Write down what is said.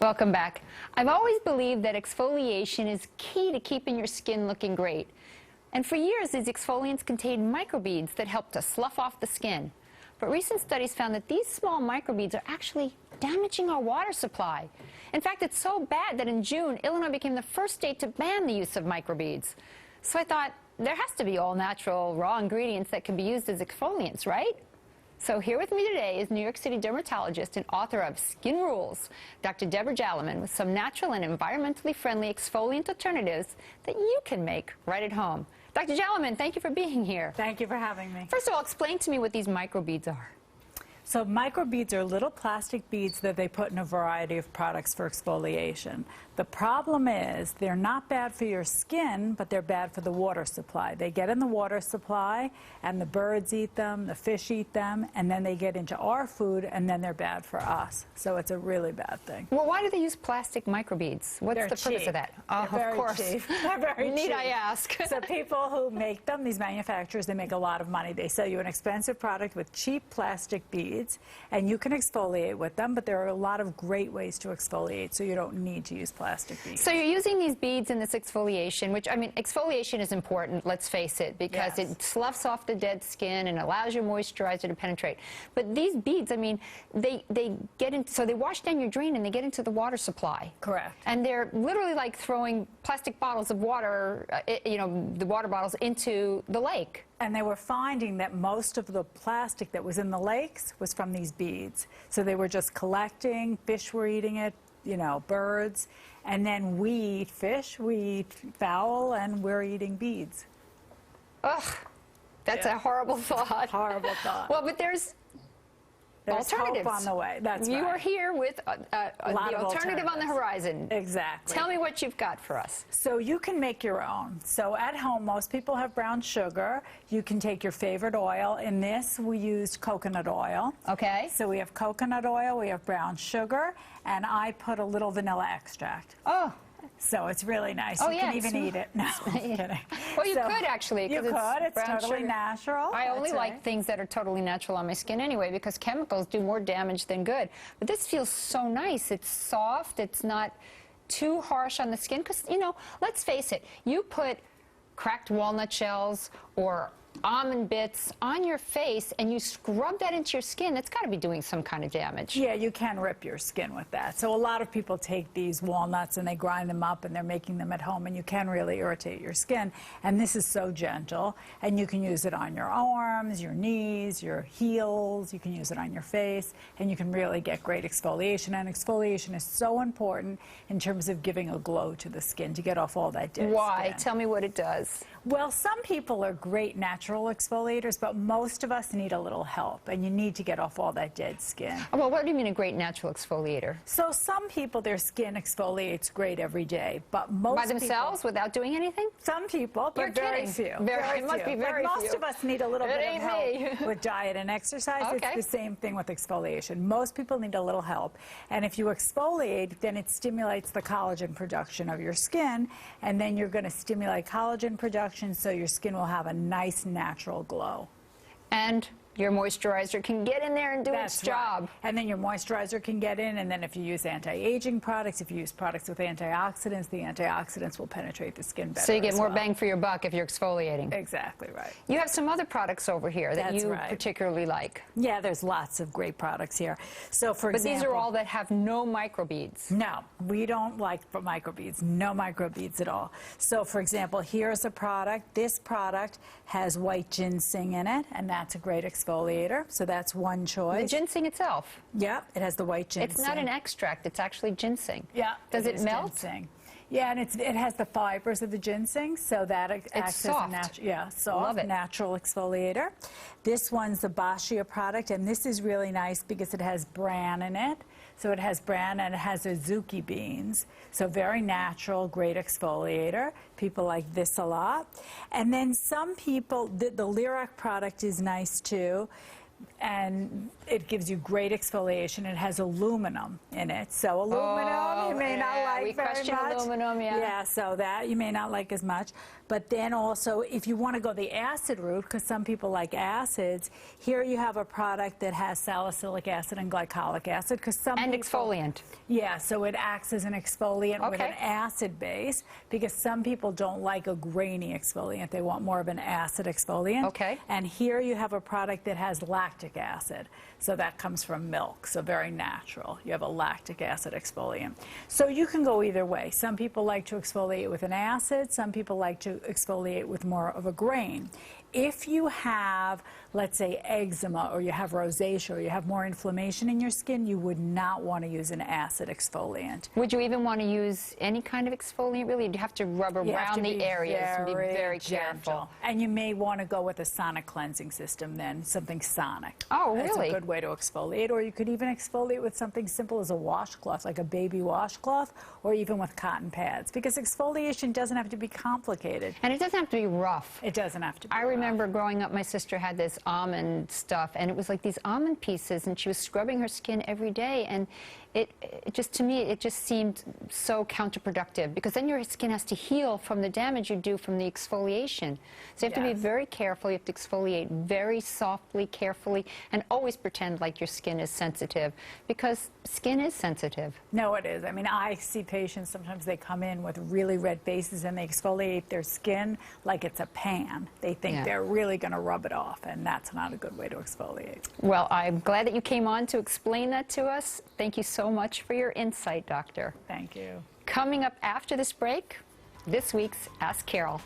Welcome back. I've always believed that exfoliation is key to keeping your skin looking great. And for years, these exfoliants contain microbeads that help to slough off the skin. But recent studies found that these small microbeads are actually damaging our water supply. In fact, it's so bad that in June, Illinois became the first state to ban the use of microbeads. So I thought, there has to be all-natural, raw ingredients that can be used as exfoliants, right? So here with me today is New York City dermatologist and author of Skin Rules, Dr. Deborah Jalaman, with some natural and environmentally friendly exfoliant alternatives that you can make right at home. Dr. Jalaman, thank you for being here. Thank you for having me. First of all, explain to me what these microbeads are. So microbeads are little plastic beads that they put in a variety of products for exfoliation. The problem is they're not bad for your skin, but they're bad for the water supply. They get in the water supply, and the birds eat them, the fish eat them, and then they get into our food, and then they're bad for us. So it's a really bad thing. Well, why do they use plastic microbeads? What's They're the purpose cheap. of that? Oh, They're of course. cheap. They're very Need cheap. I ask? So people who make them, these manufacturers, they make a lot of money. They sell you an expensive product with cheap plastic beads, and you can exfoliate with them, but there are a lot of great ways to exfoliate, so you don't need to use plastic beads. So you're using these beads in this exfoliation, which, I mean, exfoliation is important, let's face it, because Yes. it sloughs off the dead skin and allows your moisturizer to penetrate. But these beads, I mean, they get in, so they wash down your drain and they get into the water supply. Correct. And they're literally like throwing plastic bottles of water, the water bottles, into the lake. And they were finding that most of the plastic that was in the lakes was from these beads. So they were just collecting, fish were eating it, birds, and then we eat fish, we eat fowl, and we're eating beads. Ugh, that's a horrible thought. Horrible thought. Well, but there's alternatives hope on the way. That's You right. are here with the alternative on the horizon. Exactly. Tell me what you've got for us. So you can make your own. So at home, most people have brown sugar. You can take your favorite oil. In this, we used coconut oil. Okay. So we have coconut oil, we have brown sugar, and I put a little vanilla extract. Oh. So it's really nice. Oh, You yeah, can even eat it. No, I'm kidding. Well, you could actually. You 'cause could. It's brown totally sugar. natural. I only That's like right. things that are totally natural on my skin anyway, because chemicals do more damage than good. But this feels so nice. It's soft. It's not too harsh on the skin. Because, let's face it, you put cracked walnut shells or almond bits on your face and you scrub that into your skin, it's got to be doing some kind of damage. Yeah, you can rip your skin with that. So a lot of people take these walnuts and they grind them up and they're making them at home, and you can really irritate your skin. And this is so gentle, and you can use it on your arms, your knees, your heels, you can use it on your face, and you can really get great exfoliation. And exfoliation is so important in terms of giving a glow to the skin, to get off all that dead Why? skin. Tell me what it does. Well, some people are great natural exfoliators, but most of us need a little help, and you need to get off all that dead skin. Well, what do you mean a great natural exfoliator? So some people, their skin exfoliates great every day, but most By themselves, people, without doing anything? some people, but You're very kidding. few. It must be very But most few. of us need a little It bit of ain't help me. with diet and exercise. Okay. It's the same thing with exfoliation. Most people need a little help, and if you exfoliate, then it stimulates the collagen production of your skin, and then you're going to stimulate collagen production, so your skin will have a nice natural glow. And your moisturizer can get in there and do its job. Right. And then your moisturizer can get in, and then if you use anti-aging products, if you use products with antioxidants, the antioxidants will penetrate the skin better. So you get as more well. bang for your buck if you're exfoliating. Exactly right. You have some other products over here that That's you right. particularly like. Yeah, there's lots of great products here. So for But example, these are all that have no microbeads. no, we don't like microbeads. No microbeads at all. So for example, here's a product. This product has white ginseng in it, and that's a great exfoliator. So that's one The choice. ginseng itself. Yeah, it has the white ginseng. It's not an extract, it's actually ginseng. Yeah. Does it is melt? Ginseng. Yeah, and it has the fibers of the ginseng, so that acts as soft. a soft, Love it. natural exfoliator. This one's the Bashia product, and this is really nice because it has bran in it. So it has bran and it has azuki beans. So very natural, great exfoliator. People like this a lot. And then some people, the Lyric product is nice too. and it gives you great exfoliation. It has aluminum in it, so aluminum you may not like we very question much. aluminum, Yeah, so that you may not like as much. But then also, if you want to go the acid route, because some people like acids, here you have a product that has salicylic acid and glycolic acid. And exfoliant. Yeah, so it acts as an exfoliant with Okay. an acid base, because some people don't like a grainy exfoliant. They want more of an acid exfoliant. Okay. And here you have a product that has lactic acid. So that comes from milk, so very natural. You have a lactic acid exfoliant. So you can go either way. Some people like to exfoliate with an acid. Some people like to exfoliate with more of a grain. If you have, let's say, eczema, or you have rosacea, or you have more inflammation in your skin, you would not want to use an acid exfoliant. Would you even want to use any kind of exfoliant, really? You have to rub around the areas and be very careful. And you may want to go with a sonic cleansing system then, something sonic. Oh, That's really? a good way to exfoliate. Or you could even exfoliate with something simple as a washcloth, like a baby washcloth, or even with cotton pads, because exfoliation doesn't have to be complicated. And it doesn't have to be rough. It doesn't have to be I rough. remember growing up, my sister had this almond stuff, and it was like these almond pieces, and she was scrubbing her skin every day, and it just, to me, it just seemed so counterproductive, because then your skin has to heal from the damage you do from the exfoliation. So you have to be Yes. very careful. You have to exfoliate very softly, carefully, and always pretend like your skin is sensitive, because skin is sensitive. No, it is. I mean, I see patients, sometimes they come in with really red faces and they exfoliate their skin like it's a pan. They think Yeah. they're really going to rub it off, and that's not a good way to exfoliate. Well, I'm glad that you came on to explain that to us. Thank you so much for your insight, Doctor. Thank you. Coming up after this break, this week's Ask Carol.